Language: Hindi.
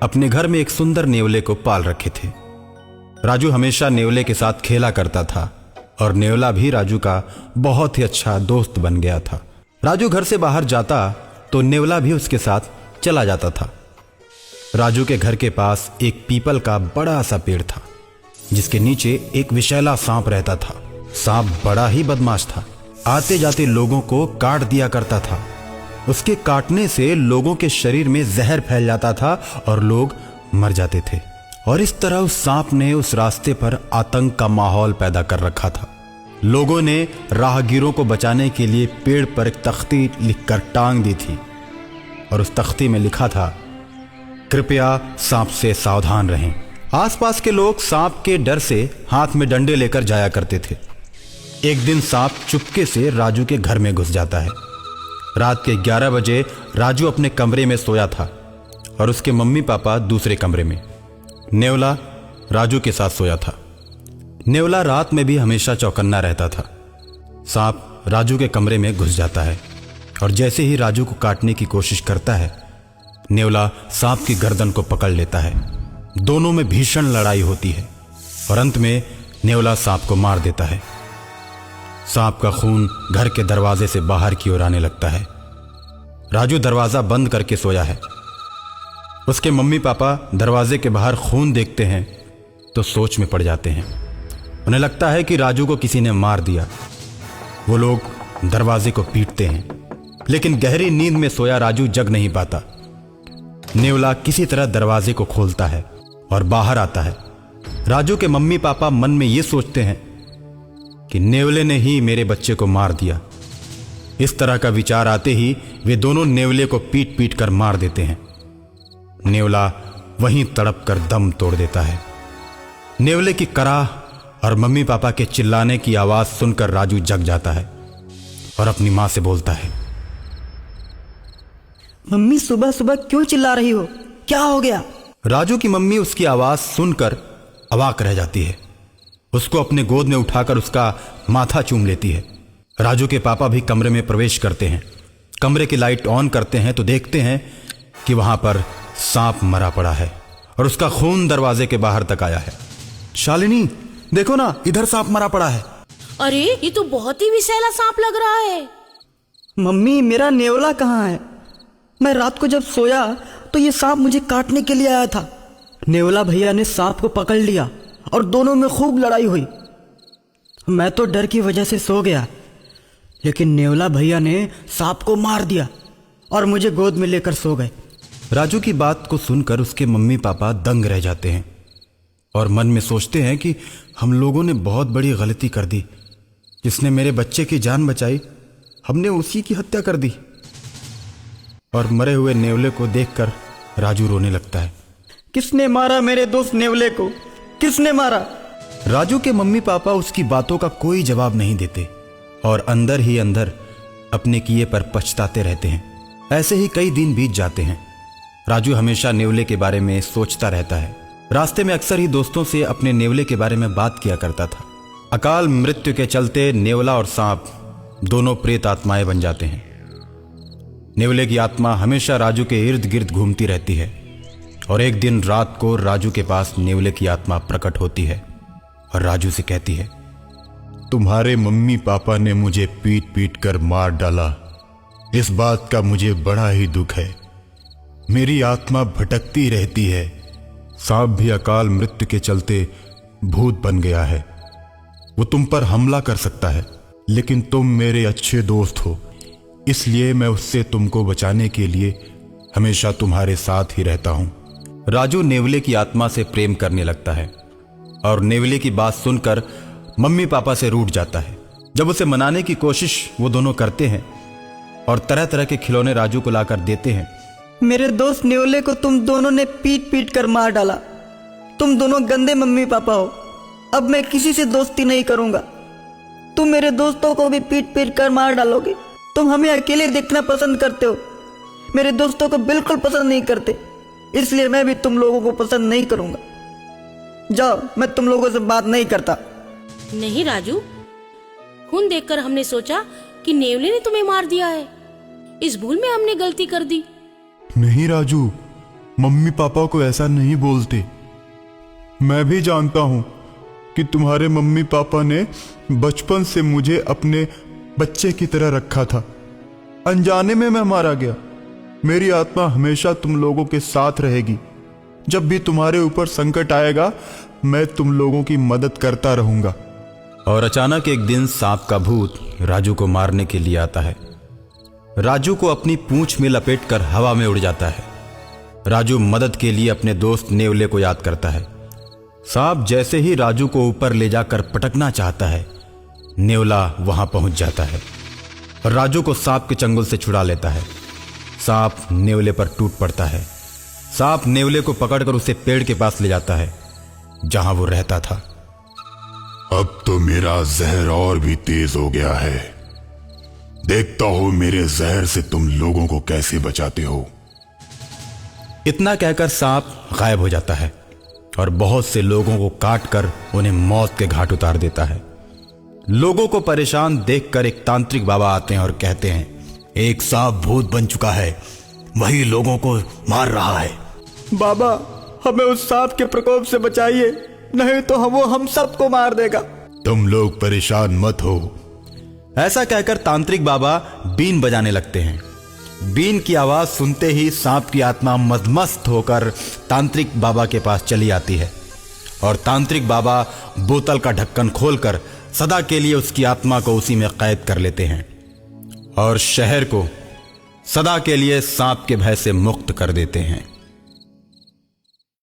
अपने घर में एक सुंदर नेवले को पाल रखे थे। राजू हमेशा नेवले के साथ खेला करता था और नेवला भी राजू का बहुत ही अच्छा दोस्त बन गया था। राजू घर से बाहर जाता तो नेवला भी उसके साथ चला जाता था। राजू के घर के पास एक पीपल का बड़ा सा पेड़ था जिसके नीचे एक विषैला सांप रहता था। सांप बड़ा ही बदमाश था, आते जाते लोगों को काट दिया करता था। उसके काटने से लोगों के शरीर में जहर फैल जाता था और लोग मर जाते थे। और इस तरह उस सांप ने उस रास्ते पर आतंक का माहौल पैदा कर रखा था। लोगों ने राहगीरों को बचाने के लिए पेड़ पर एक तख्ती लिखकर टांग दी थी और उस तख्ती में लिखा था, कृपया सांप से सावधान रहें। आसपास के लोग सांप के डर से हाथ में डंडे लेकर जाया करते थे। एक दिन सांप चुपके से राजू के घर में घुस जाता है। रात के 11 बजे राजू अपने कमरे में सोया था और उसके मम्मी पापा दूसरे कमरे में। नेवला राजू के साथ सोया था। नेवला रात में भी हमेशा चौकन्ना रहता था। सांप राजू के कमरे में घुस जाता है और जैसे ही राजू को काटने की कोशिश करता है, नेवला सांप की गर्दन को पकड़ लेता है। दोनों में भीषण लड़ाई होती है और अंत में नेवला सांप को मार देता है। सांप का खून घर के दरवाजे से बाहर की ओर आने लगता है। राजू दरवाजा बंद करके सोया है। उसके मम्मी पापा दरवाजे के बाहर खून देखते हैं तो सोच में पड़ जाते हैं। उन्हें लगता है कि राजू को किसी ने मार दिया। वो लोग दरवाजे को पीटते हैं, लेकिन गहरी नींद में सोया राजू जग नहीं पाता। नेवला किसी तरह दरवाजे को खोलता है और बाहर आता है। राजू के मम्मी पापा मन में ये सोचते हैं कि नेवले ने ही मेरे बच्चे को मार दिया। इस तरह का विचार आते ही वे दोनों नेवले को पीट पीट कर मार देते हैं। नेवला वहीं तड़प कर दम तोड़ देता है। नेवले की कराह और मम्मी पापा के चिल्लाने की आवाज सुनकर राजू जग जाता है और अपनी मां से बोलता है, मम्मी सुबह सुबह क्यों चिल्ला रही हो? क्या हो गया? राजू की मम्मी उसकी आवाज सुनकर अवाक रह जाती है। उसको अपने गोद में उठाकर उसका माथा चूम लेती है। राजू के पापा भी कमरे में प्रवेश करते हैं। कमरे की लाइट ऑन करते हैं तो देखते हैं कि वहां पर सांप मरा पड़ा है और उसका खून दरवाजे के बाहर तक आया है। शालिनी, देखो ना, इधर सांप मरा पड़ा है। अरे ये तो बहुत ही विषैला सांप लग रहा है। मम्मी, मेरा नेवला कहाँ है? मैं रात को जब सोया तो ये सांप मुझे काटने के लिए आया था। नेवला भैया ने सांप को पकड़ लिया और दोनों में खूब लड़ाई हुई। मैं तो डर की वजह से सो गया, लेकिन नेवला भैया ने सांप को मार दिया और मुझे गोद में लेकर सो गए। राजू की बात को सुनकर उसके मम्मी पापा दंग रह जाते हैं और मन में सोचते हैं कि हम लोगों ने बहुत बड़ी गलती कर दी। जिसने मेरे बच्चे की जान बचाई, हमने उसी की हत्या कर दी। और मरे हुए नेवले को देखकर राजू रोने लगता है। किसने मारा मेरे दोस्त नेवले को? किसने मारा? राजू के मम्मी पापा उसकी बातों का कोई जवाब नहीं देते और अंदर ही अंदर अपने किए पर पछताते रहते हैं। ऐसे ही कई दिन बीत जाते हैं। राजू हमेशा नेवले के बारे में सोचता रहता है। रास्ते में अक्सर ही दोस्तों से अपने नेवले के बारे में बात किया करता था। अकाल मृत्यु के चलते नेवला और सांप दोनों प्रेत आत्माएं बन जाते हैं। नेवले की आत्मा हमेशा राजू के इर्द गिर्द घूमती रहती है और एक दिन रात को राजू के पास नेवले की आत्मा प्रकट होती है और राजू से कहती है, तुम्हारे मम्मी पापा ने मुझे पीट पीट कर मार डाला। इस बात का मुझे बड़ा ही दुख है। मेरी आत्मा भटकती रहती है। सांप भी अकाल मृत्यु के चलते भूत बन गया है। वो तुम पर हमला कर सकता है, लेकिन तुम मेरे अच्छे दोस्त हो, इसलिए मैं उससे तुमको बचाने के लिए हमेशा तुम्हारे साथ ही रहता हूं। राजू नेवले की आत्मा से प्रेम करने लगता है और नेवले की बात सुनकर मम्मी पापा से रूठ जाता है। जब उसे मनाने की कोशिश वो दोनों करते हैं और तरह तरह के खिलौने राजू को लाकर देते हैं। मेरे दोस्त नेवले को तुम दोनों ने पीट पीट कर मार डाला। तुम दोनों गंदे मम्मी पापा हो। अब मैं किसी से दोस्ती नहीं करूंगा। तुम मेरे दोस्तों को भी पीट पीट कर मार डालोगे। तुम हमें अकेले देखना पसंद करते हो, मेरे दोस्तों को बिल्कुल पसंद नहीं करते, इसलिए मैं भी तुम लोगों को पसंद नहीं करूंगा। जाओ, मैं तुम लोगों से बात नहीं करता। नहीं राजू, खून देखकर हमने सोचा कि नेवले ने तुम्हें मार दिया है। इस भूल में हमने गलती कर दी। नहीं राजू, मम्मी पापा को ऐसा नहीं बोलते। मैं भी जानता हूं कि तुम्हारे मम्मी पापा ने बचपन से मुझे अपने बच्चे की तरह रखा था। अनजाने में मैं मारा गया। मेरी आत्मा हमेशा तुम लोगों के साथ रहेगी। जब भी तुम्हारे ऊपर संकट आएगा, मैं तुम लोगों की मदद करता रहूंगा। और अचानक एक दिन सांप का भूत राजू को मारने के लिए आता है। राजू को अपनी पूंछ में लपेटकर हवा में उड़ जाता है। राजू मदद के लिए अपने दोस्त नेवले को याद करता है। सांप जैसे ही राजू को ऊपर ले जाकर पटकना चाहता है, नेवला वहां पहुंच जाता है और राजू को सांप के चंगुल से छुड़ा लेता है। सांप नेवले पर टूट पड़ता है। सांप नेवले को पकड़कर उसे पेड़ के पास ले जाता है जहां वो रहता था। अब तो मेरा जहर और भी तेज हो गया है। देखता हो मेरे जहर से तुम लोगों को कैसे बचाते हो। इतना कहकर सांप गायब हो जाता है और बहुत से लोगों को काटकर उन्हें मौत के घाट उतार देता है। लोगों को परेशान देखकर एक तांत्रिक बाबा आते हैं और कहते हैं, एक सांप भूत बन चुका है, वही लोगों को मार रहा है। बाबा, हमें उस सांप के प्रकोप से बचाइए, नहीं तो वो हम सबको मार देगा। तुम लोग परेशान मत हो। ऐसा कहकर तांत्रिक बाबा बीन बजाने लगते हैं। बीन की आवाज सुनते ही सांप की आत्मा मदमस्त होकर तांत्रिक बाबा के पास चली आती है और तांत्रिक बाबा बोतल का ढक्कन खोलकर सदा के लिए उसकी आत्मा को उसी में कैद कर लेते हैं और शहर को सदा के लिए सांप के भय से मुक्त कर देते हैं।